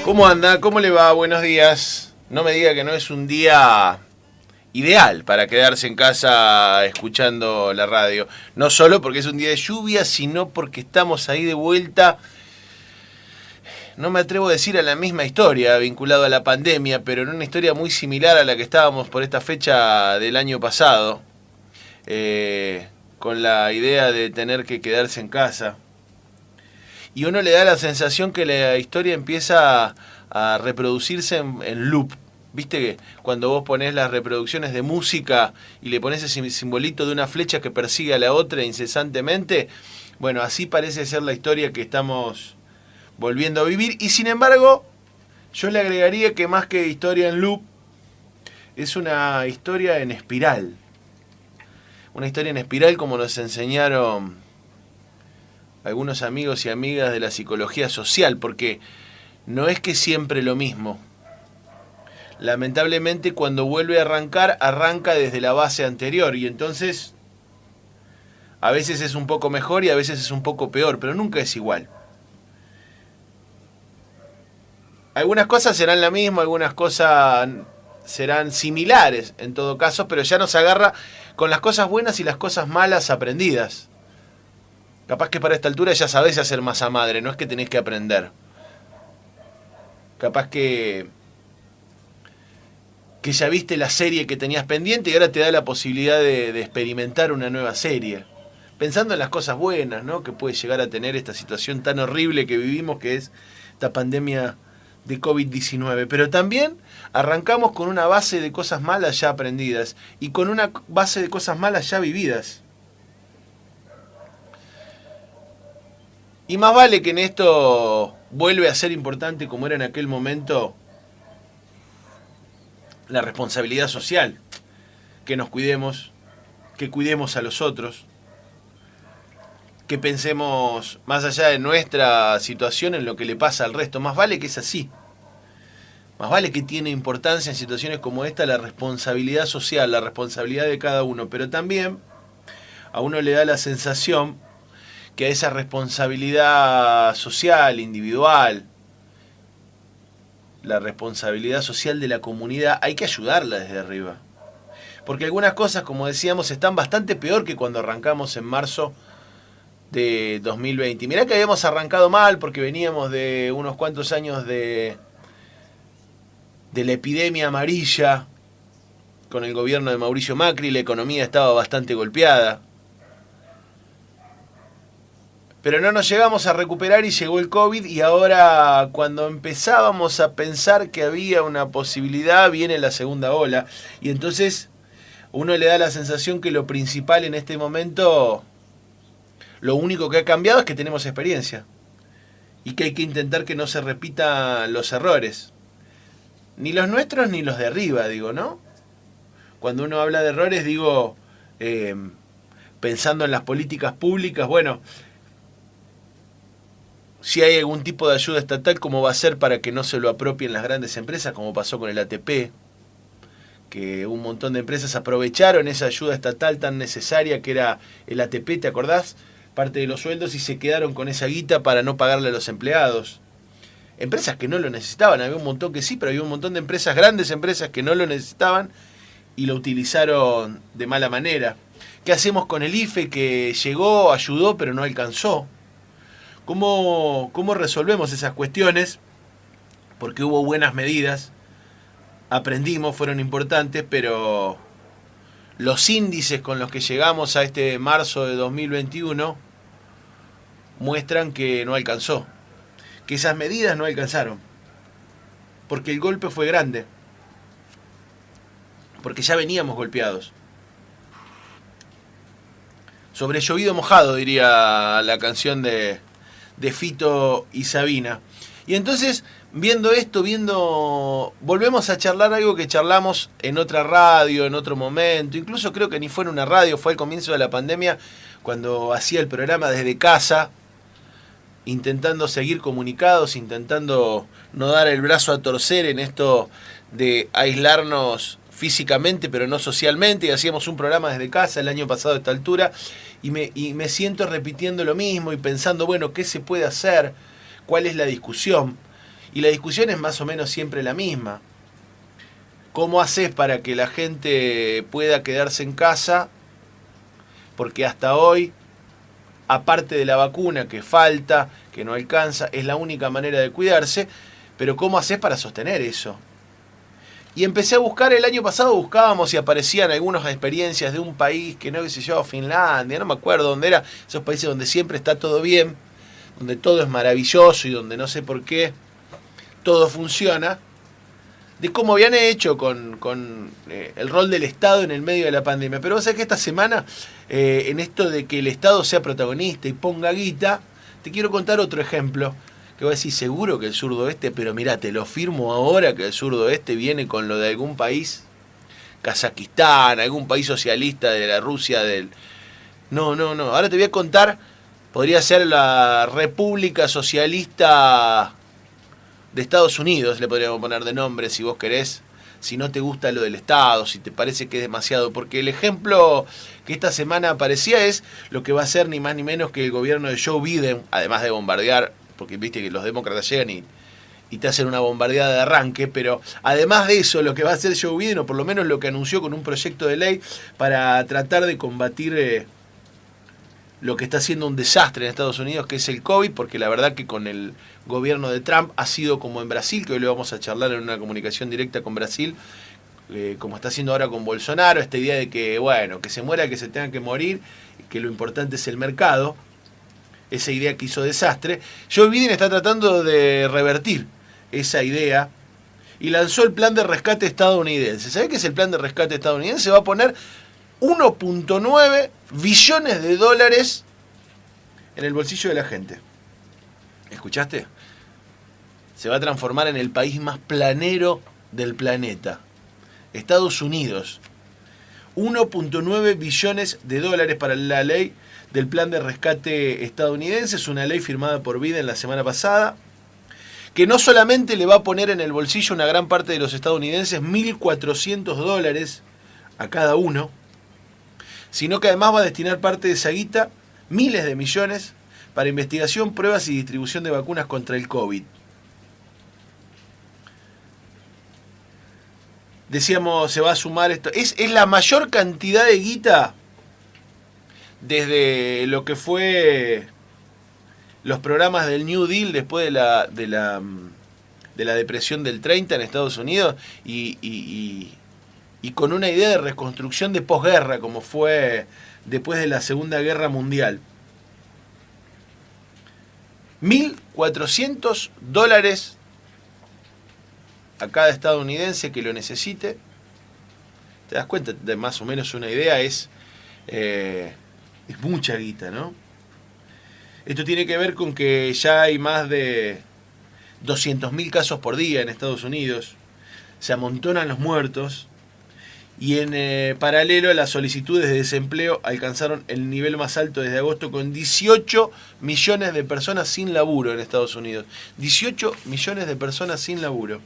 ¿Cómo anda? ¿Cómo le va? Buenos días. No me diga que no es un día ideal para quedarse en casa escuchando la radio. No solo porque es un día de lluvia, sino porque estamos ahí de vuelta. No me atrevo a decir a la misma historia vinculado a la pandemia, pero en una historia muy similar a la que estábamos por esta fecha del año pasado, con la idea de tener que quedarse en casa. Y uno le da la sensación que la historia empieza a reproducirse en loop. Viste que cuando vos ponés las reproducciones de música y le pones ese simbolito de una flecha que persigue a la otra incesantemente, bueno, así parece ser la historia que estamos volviendo a vivir. Y sin embargo, yo le agregaría que más que historia en loop, es una historia en espiral. Una historia en espiral como nos enseñaron algunos amigos y amigas de la psicología social, porque no es que siempre lo mismo. Lamentablemente cuando vuelve a arrancar, arranca desde la base anterior y entonces a veces es un poco mejor y a veces es un poco peor, pero nunca es igual. Algunas cosas serán la misma, algunas cosas serán similares en todo caso, pero ya nos agarra con las cosas buenas y las cosas malas aprendidas. Capaz que para esta altura ya sabés hacer masa madre, no es que tenés que aprender. Capaz que ya viste la serie que tenías pendiente y ahora te da la posibilidad de experimentar una nueva serie. Pensando en las cosas buenas, ¿no?, que puede llegar a tener esta situación tan horrible que vivimos, que es esta pandemia de COVID-19. Pero también arrancamos con una base de cosas malas ya aprendidas y con una base de cosas malas ya vividas. Y más vale que en esto vuelve a ser importante, como era en aquel momento, la responsabilidad social. Que nos cuidemos, que cuidemos a los otros, que pensemos más allá de nuestra situación en lo que le pasa al resto. Más vale que es así. Más vale que tiene importancia en situaciones como esta la responsabilidad social, la responsabilidad de cada uno. Pero también a uno le da la sensación que a esa responsabilidad social, individual, la responsabilidad social de la comunidad, hay que ayudarla desde arriba. Porque algunas cosas, como decíamos, están bastante peor que cuando arrancamos en marzo de 2020. Mirá que habíamos arrancado mal porque veníamos de unos cuantos años de la epidemia amarilla con el gobierno de Mauricio Macri, la economía estaba bastante golpeada. Pero no nos llegamos a recuperar y llegó el COVID y ahora cuando empezábamos a pensar que había una posibilidad viene la segunda ola y entonces uno le da la sensación que lo principal en este momento, lo único que ha cambiado es que tenemos experiencia y que hay que intentar que no se repitan los errores. Ni los nuestros ni los de arriba, digo, ¿no? Cuando uno habla de errores, digo, pensando en las políticas públicas, bueno, si hay algún tipo de ayuda estatal, ¿cómo va a ser para que no se lo apropien las grandes empresas, como pasó con el ATP? Que un montón de empresas aprovecharon esa ayuda estatal tan necesaria que era el ATP, ¿te acordás? Parte de los sueldos y se quedaron con esa guita para no pagarle a los empleados. Empresas que no lo necesitaban, había un montón que sí, pero había un montón de empresas, grandes empresas que no lo necesitaban y lo utilizaron de mala manera. ¿Qué hacemos con el IFE que llegó, ayudó, pero no alcanzó? ¿Cómo resolvemos esas cuestiones? Porque hubo buenas medidas, aprendimos, fueron importantes, pero los índices con los que llegamos a este marzo de 2021 muestran que no alcanzó, que esas medidas no alcanzaron, porque el golpe fue grande, porque ya veníamos golpeados. Sobre llovido mojado, diría la canción de Fito y Sabina. Y entonces, viendo esto, volvemos a charlar algo que charlamos en otra radio, en otro momento, incluso creo que ni fue en una radio, fue al comienzo de la pandemia, cuando hacía el programa desde casa, intentando seguir comunicados, intentando no dar el brazo a torcer en esto de aislarnos físicamente pero no socialmente, y hacíamos un programa desde casa el año pasado a esta altura, y me siento repitiendo lo mismo y pensando, bueno, ¿qué se puede hacer? ¿Cuál es la discusión? Y la discusión es más o menos siempre la misma. ¿Cómo haces para que la gente pueda quedarse en casa? Porque hasta hoy, aparte de la vacuna que falta, que no alcanza, es la única manera de cuidarse, pero ¿cómo haces para sostener eso? Y empecé a buscar, el año pasado buscábamos y aparecían algunas experiencias de un país que no, qué sé yo, Finlandia, no me acuerdo dónde era, esos países donde siempre está todo bien, donde todo es maravilloso y donde no sé por qué todo funciona, de cómo habían hecho con el rol del Estado en el medio de la pandemia. Pero vos sabés que esta semana, en esto de que el Estado sea protagonista y ponga guita, te quiero contar otro ejemplo. Que voy a decir, seguro que el surdoeste, pero mirá, te lo firmo ahora que el surdoeste viene con lo de algún país, Kazajistán, algún país socialista de la Rusia del... No, ahora te voy a contar, podría ser la República Socialista de Estados Unidos, le podríamos poner de nombre si vos querés, si no te gusta lo del Estado, si te parece que es demasiado, porque el ejemplo que esta semana aparecía es lo que va a ser ni más ni menos que el gobierno de Joe Biden, además de bombardear, porque viste que los demócratas llegan y te hacen una bombardeada de arranque, pero además de eso, lo que va a hacer Joe Biden, o por lo menos lo que anunció con un proyecto de ley para tratar de combatir lo que está siendo un desastre en Estados Unidos, que es el COVID, porque la verdad que con el gobierno de Trump ha sido como en Brasil, que hoy le vamos a charlar en una comunicación directa con Brasil, como está haciendo ahora con Bolsonaro, esta idea de que, bueno, que se muera, que se tenga que morir, que lo importante es el mercado, esa idea que hizo desastre. Joe Biden está tratando de revertir esa idea y lanzó el plan de rescate estadounidense. ¿Sabés qué es el plan de rescate estadounidense? Va a poner 1.9 billones de dólares en el bolsillo de la gente. ¿Escuchaste? Se va a transformar en el país más planero del planeta. Estados Unidos. 1.9 billones de dólares para la ley del plan de rescate estadounidense. Es una ley firmada por Biden la semana pasada, que no solamente le va a poner en el bolsillo a una gran parte de los estadounidenses 1.400 dólares a cada uno, sino que además va a destinar parte de esa guita, miles de millones, para investigación, pruebas y distribución de vacunas contra el COVID. Decíamos, se va a sumar esto. Es la mayor cantidad de guita desde lo que fue los programas del New Deal después de la depresión del 30 en Estados Unidos y con una idea de reconstrucción de posguerra como fue después de la Segunda Guerra Mundial. 1.400 dólares a cada estadounidense que lo necesite. Te das cuenta de más o menos una idea, es mucha guita, ¿no? Esto tiene que ver con que ya hay más de 200.000 casos por día en Estados Unidos, se amontonan los muertos y en paralelo las solicitudes de desempleo alcanzaron el nivel más alto desde agosto con 18 millones de personas sin laburo en Estados Unidos. 18 millones de personas sin laburo.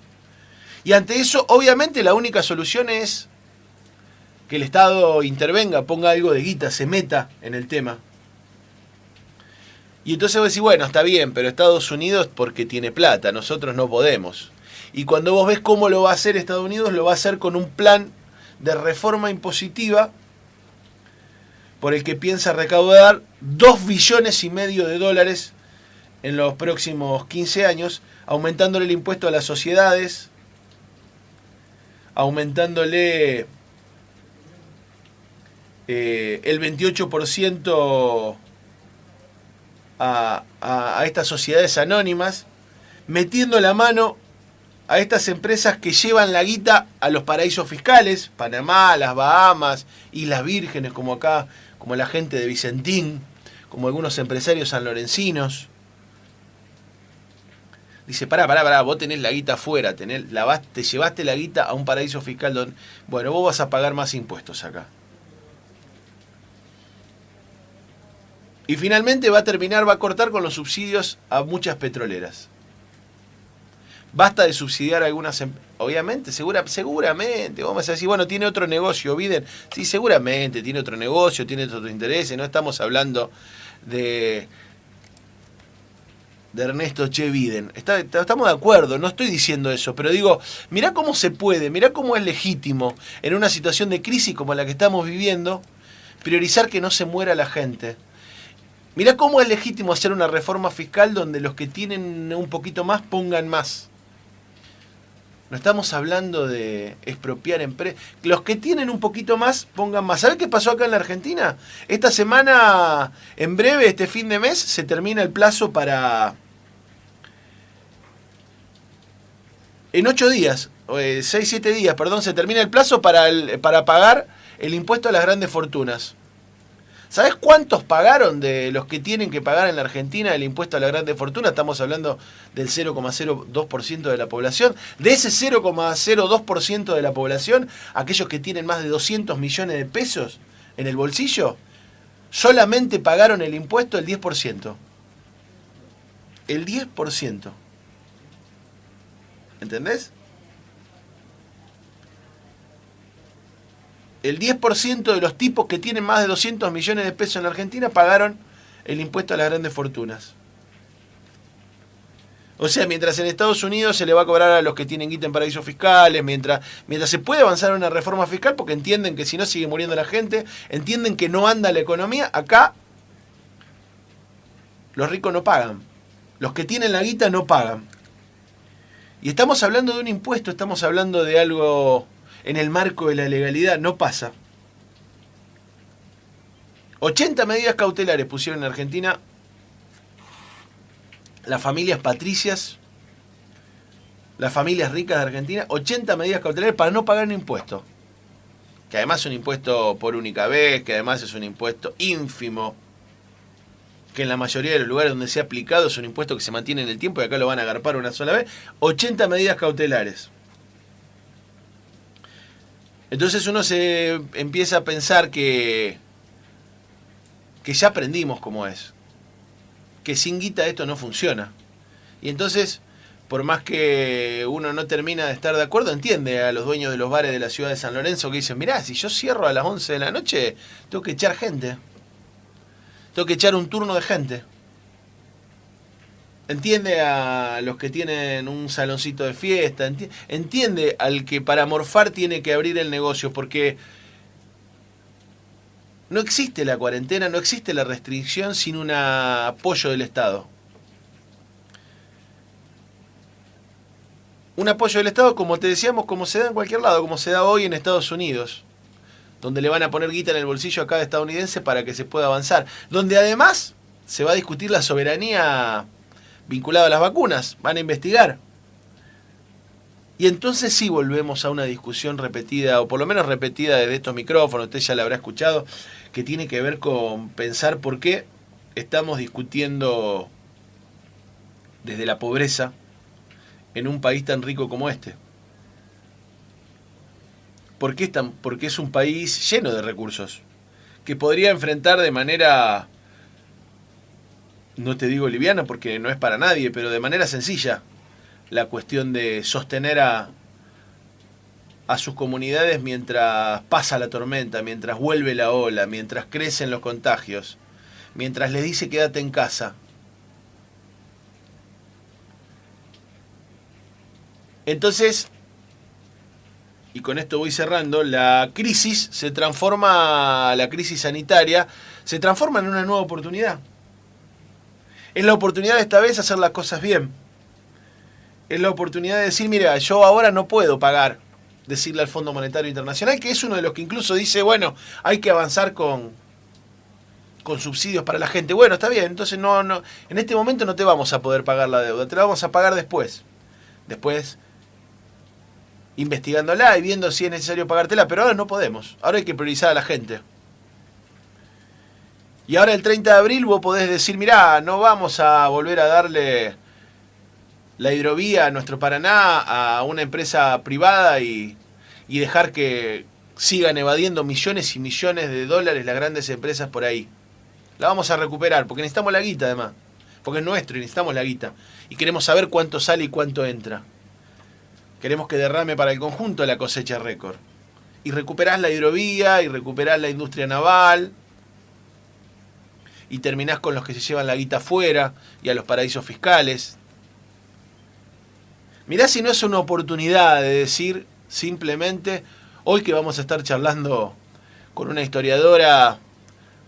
Y ante eso, obviamente, la única solución es que el Estado intervenga, ponga algo de guita, se meta en el tema. Y entonces vos decís, bueno, está bien, pero Estados Unidos porque tiene plata, nosotros no podemos. Y cuando vos ves cómo lo va a hacer Estados Unidos, lo va a hacer con un plan de reforma impositiva por el que piensa recaudar 2,5 billones de dólares en los próximos 15 años, aumentándole el impuesto a las sociedades, aumentándole el 28% a estas sociedades anónimas, metiendo la mano a estas empresas que llevan la guita a los paraísos fiscales, Panamá, las Bahamas, Islas Vírgenes, como acá, como la gente de Vicentín, como algunos empresarios sanlorencinos. Dice, pará, vos tenés la guita afuera, te llevaste la guita a un paraíso fiscal donde, bueno, vos vas a pagar más impuestos acá. Y finalmente va a cortar con los subsidios a muchas petroleras. Basta de subsidiar a algunas, obviamente, seguramente, vamos a decir, bueno, tiene otro negocio, Biden. Sí, seguramente, tiene otro negocio, tiene otros intereses, no estamos hablando de de Ernesto Che Biden. Estamos de acuerdo, no estoy diciendo eso, pero digo, mirá cómo se puede, mirá cómo es legítimo en una situación de crisis como la que estamos viviendo, priorizar que no se muera la gente. Mirá cómo es legítimo hacer una reforma fiscal donde los que tienen un poquito más pongan más. No estamos hablando de expropiar empresas. Los que tienen un poquito más pongan más. ¿Sabés qué pasó acá en la Argentina? Esta semana, en breve, este fin de mes, se termina el plazo para... En 8 días, 6-7 días, perdón, se termina el plazo para pagar el impuesto a las grandes fortunas. ¿Sabés cuántos pagaron de los que tienen que pagar en la Argentina el impuesto a la grande fortuna? Estamos hablando del 0,02% de la población. De ese 0,02% de la población, aquellos que tienen más de 200 millones de pesos en el bolsillo, solamente pagaron el impuesto el 10%. El 10%. ¿Entendés? El 10% de los tipos que tienen más de 200 millones de pesos en la Argentina pagaron el impuesto a las grandes fortunas. O sea, mientras en Estados Unidos se le va a cobrar a los que tienen guita en paraísos fiscales, mientras se puede avanzar en una reforma fiscal porque entienden que si no sigue muriendo la gente, entienden que no anda la economía, acá los ricos no pagan. Los que tienen la guita no pagan. Y estamos hablando de un impuesto, estamos hablando de algo... en el marco de la legalidad, no pasa. 80 medidas cautelares pusieron en Argentina las familias patricias, las familias ricas de Argentina, 80 medidas cautelares para no pagar un impuesto. Que además es un impuesto por única vez, que además es un impuesto ínfimo, que en la mayoría de los lugares donde se ha aplicado es un impuesto que se mantiene en el tiempo y acá lo van a agarpar una sola vez. 80 medidas cautelares. Entonces uno se empieza a pensar que ya aprendimos cómo es. Que sin guita esto no funciona. Y entonces, por más que uno no termina de estar de acuerdo, entiende a los dueños de los bares de la ciudad de San Lorenzo que dicen, mirá, si yo cierro a las 11 de la noche, tengo que echar gente. Tengo que echar un turno de gente. Entiende a los que tienen un saloncito de fiesta, entiende al que para morfar tiene que abrir el negocio, porque no existe la cuarentena, no existe la restricción sin un apoyo del Estado. Un apoyo del Estado, como te decíamos, como se da en cualquier lado, como se da hoy en Estados Unidos, donde le van a poner guita en el bolsillo a cada estadounidense para que se pueda avanzar, donde además se va a discutir la soberanía vinculado a las vacunas, van a investigar. Y entonces sí volvemos a una discusión repetida, o por lo menos repetida desde estos micrófonos, usted ya la habrá escuchado, que tiene que ver con pensar por qué estamos discutiendo desde la pobreza en un país tan rico como este. Porque es un país lleno de recursos, que podría enfrentar de manera... no te digo liviana porque no es para nadie, pero de manera sencilla, la cuestión de sostener a sus comunidades mientras pasa la tormenta, mientras vuelve la ola, mientras crecen los contagios, mientras les dice quédate en casa. Entonces, y con esto voy cerrando, la crisis sanitaria, se transforma en una nueva oportunidad. Es la oportunidad de esta vez hacer las cosas bien. Es la oportunidad de decir, mira, yo ahora no puedo pagar, decirle al Fondo Monetario Internacional, que es uno de los que incluso dice, bueno, hay que avanzar con subsidios para la gente. Bueno, está bien, entonces no, en este momento no te vamos a poder pagar la deuda, te la vamos a pagar después. Después, investigándola y viendo si es necesario pagártela, pero ahora no podemos. Ahora hay que priorizar a la gente. Y ahora el 30 de abril vos podés decir, mirá, no vamos a volver a darle la hidrovía a nuestro Paraná a una empresa privada y dejar que sigan evadiendo millones y millones de dólares las grandes empresas por ahí. La vamos a recuperar, porque necesitamos la guita además. Porque es nuestro y necesitamos la guita. Y queremos saber cuánto sale y cuánto entra. Queremos que derrame para el conjunto la cosecha récord. Y recuperás la hidrovía, y recuperás la industria naval. y terminás con los que se llevan la guita afuera y a los paraísos fiscales. Mirá si no es una oportunidad de decir simplemente, hoy que vamos a estar charlando con una historiadora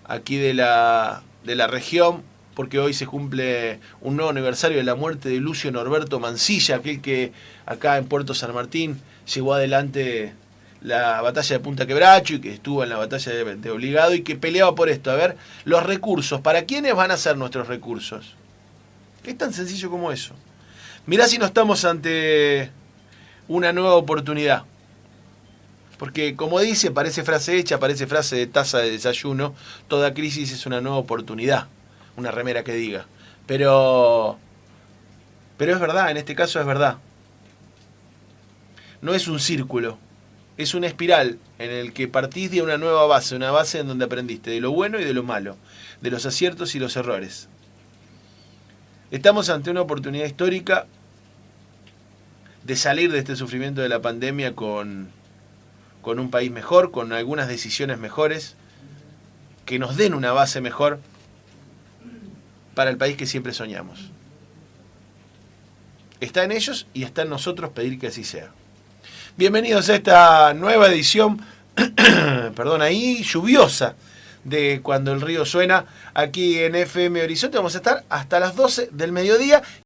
aquí de la región, porque hoy se cumple un nuevo aniversario de la muerte de Lucio Norberto Mansilla, aquel que acá en Puerto San Martín llevó adelante la batalla de Punta Quebracho y que estuvo en la batalla de Obligado y que peleaba por esto. A ver, los recursos, ¿para quiénes van a ser nuestros recursos? Es tan sencillo como eso. Mirá si no estamos ante una nueva oportunidad. Porque como dice, parece frase hecha, parece frase de taza de desayuno, toda crisis es una nueva oportunidad. Una remera que diga. Pero es verdad, en este caso es verdad. No es un círculo, es una espiral en el que partís de una nueva base, una base en donde aprendiste de lo bueno y de lo malo, de los aciertos y los errores. Estamos ante una oportunidad histórica de salir de este sufrimiento de la pandemia con un país mejor, con algunas decisiones mejores, que nos den una base mejor para el país que siempre soñamos. Está en ellos y está en nosotros pedir que así sea. Bienvenidos a esta nueva edición, perdón, ahí lluviosa, de Cuando el Río Suena, aquí en FM Horizonte. Vamos a estar hasta las 12 del mediodía.